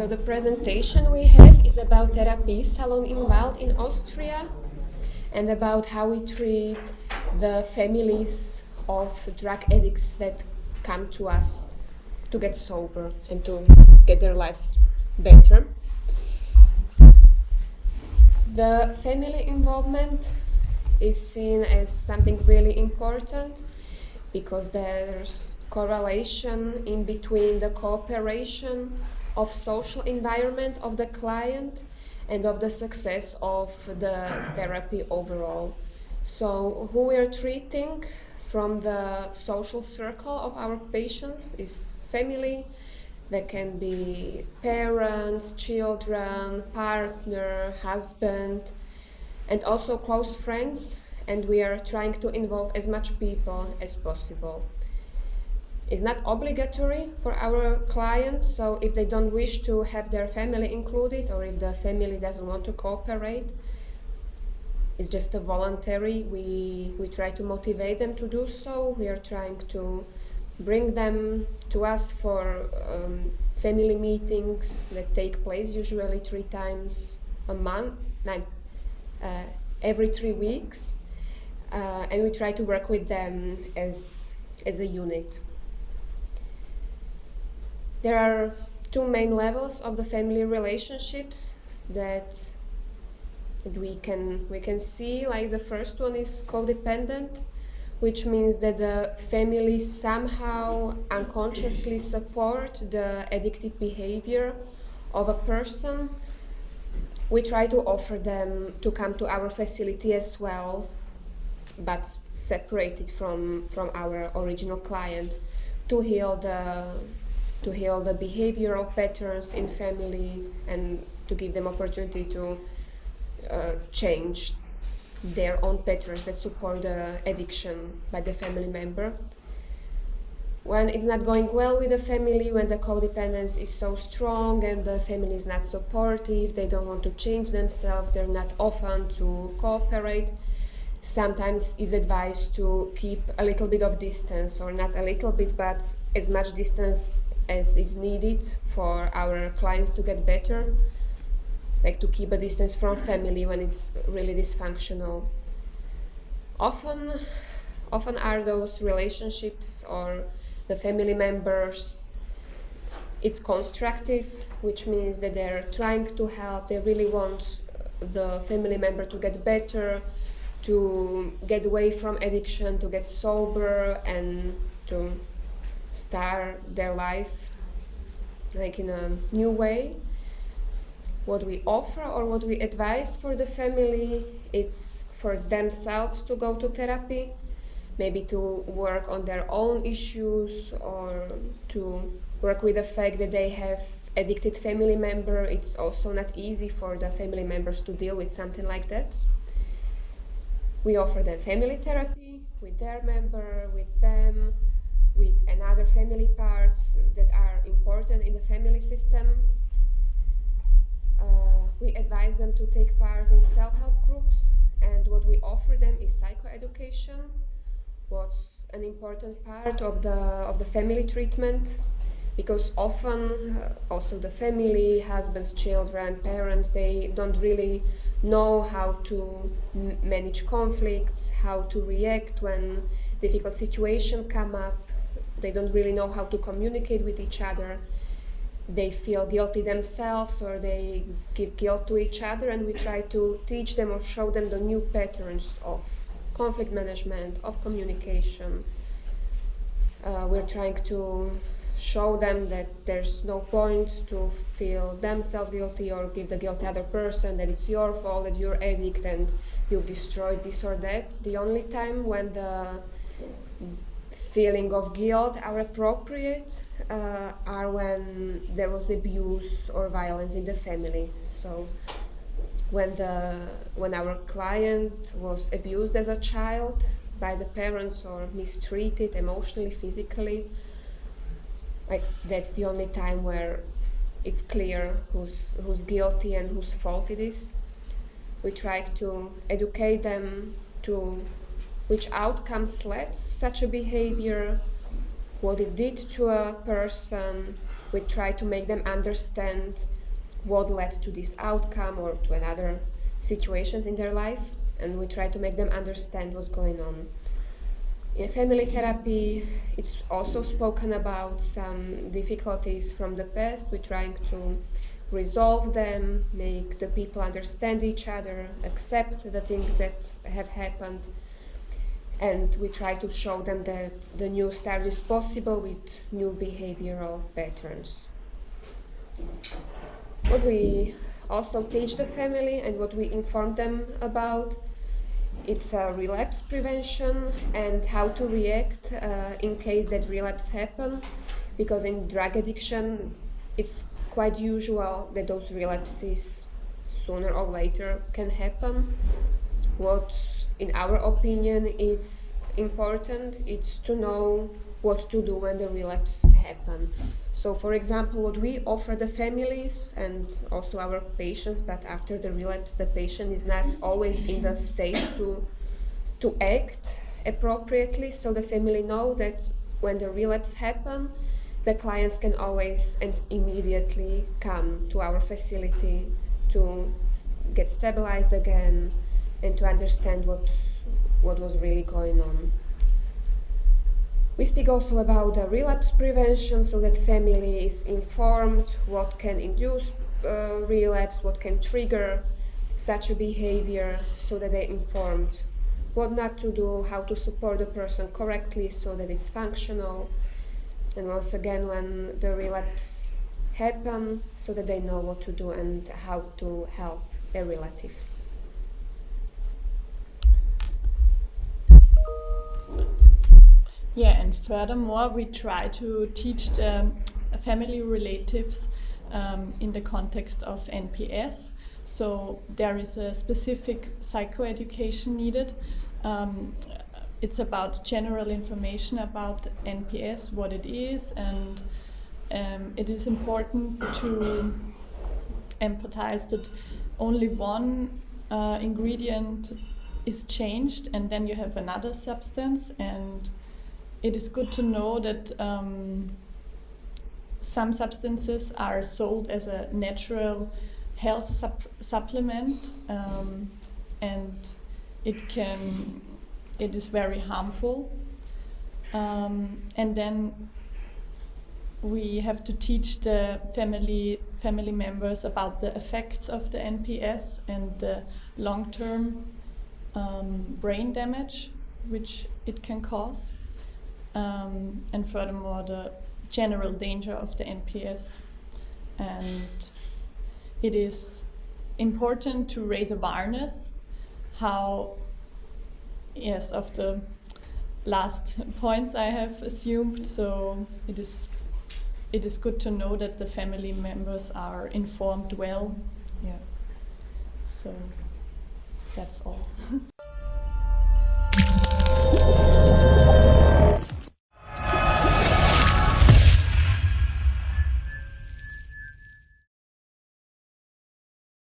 So the presentation we have is about Therapiesalon in Wald in Austria and about how we treat the families of drug addicts that come to us to get sober and to get their life better. The family involvement is seen as something really important because there's correlation in between the cooperation of social environment of the client and of the success of the therapy overall. So who we are treating from the social circle of our patients is family. That can be parents, children, partner, husband, and also close friends, and we are trying to involve as much people as possible. It's not obligatory for our clients, so if they don't wish to have their family included or if the family doesn't want to cooperate, it's just a voluntary. We try to motivate them to do so. We are trying to bring them to us for family meetings that take place usually 3 times a month, every 3 weeks, and we try to work with them as a unit. There are 2 main levels of the family relationships that we can see. Like the first one is codependent, which means that the family somehow unconsciously support the addictive behavior of a person. We try to offer them to come to our facility as well, but separated from our original client to heal the behavioral patterns in family and to give them opportunity to change their own patterns that support the addiction by the family member. When it's not going well with the family, when the codependence is so strong and the family is not supportive, they don't want to change themselves, they're not open to cooperate, sometimes it's advised to keep a little bit of distance, or not a little bit, but as much distance as is needed for our clients to get better, like to keep a distance from family when it's really dysfunctional. Often are those relationships or the family members, it's constructive, which means that they're trying to help, they really want the family member to get better, to get away from addiction, to get sober and to start their life like in a new way. What we offer or what we advise for the family, it's for themselves to go to therapy, maybe to work on their own issues or to work with the fact that they have addicted family member. It's also not easy for the family members to deal with something like that. We offer them family therapy with their member, with them, with another family parts that are important in the family system. We advise them to take part in self-help groups, and what we offer them is psychoeducation, what's an important part of the family treatment, because often also the family, husbands, children, parents, they don't really know how to manage conflicts, how to react when difficult situations come up. They don't really know how to communicate with each other. They feel guilty themselves or they give guilt to each other, and we try to teach them or show them the new patterns of conflict management, of communication. We're trying to show them that there's no point to feel themselves guilty or give the guilt to the other person, that it's your fault, that you're addict and you've destroyed this or that. The only time when the feeling of guilt are appropriate are when there was abuse or violence in the family. So when our client was abused as a child by the parents or mistreated emotionally, physically, like that's the only time where it's clear who's guilty and whose fault it is. We try to educate them to which outcomes led such a behavior, what it did to a person, we try to make them understand what led to this outcome or to another situations in their life, and we try to make them understand what's going on. In family therapy, it's also spoken about some difficulties from the past. We're trying to resolve them, make the people understand each other, accept the things that have happened, and we try to show them that the new start is possible with new behavioral patterns. What we also teach the family and what we inform them about, it's relapse prevention and how to react in case that relapse happen, because in drug addiction it's quite usual that those relapses sooner or later can happen. What in our opinion is important, it's to know what to do when the relapse happen. So for example, what we offer the families and also our patients, but after the relapse the patient is not always in the state to act appropriately, so the family know that when the relapse happen, the clients can always and immediately come to our facility to get stabilized again and to understand what was really going on. We speak also about the relapse prevention, so that family is informed what can induce relapse, what can trigger such a behavior, so that they're informed what not to do, how to support the person correctly so that it's functional, and once again when the relapse happen, so that they know what to do and how to help their relative. Yeah, and furthermore, we try to teach the family relatives in the context of NPS. So there is a specific psychoeducation needed. It's about general information about NPS, what it is, and it is important to empathize that only one ingredient is changed and then you have another substance, and it is good to know that some substances are sold as a natural health supplement, and it is very harmful. And then we have to teach the family members about the effects of the NPS and the long-term brain damage which it can cause. And furthermore, the general danger of the NPS. And it is important to raise awareness of the last points I have assumed. So it is good to know that the family members are informed well. Yeah. So that's all.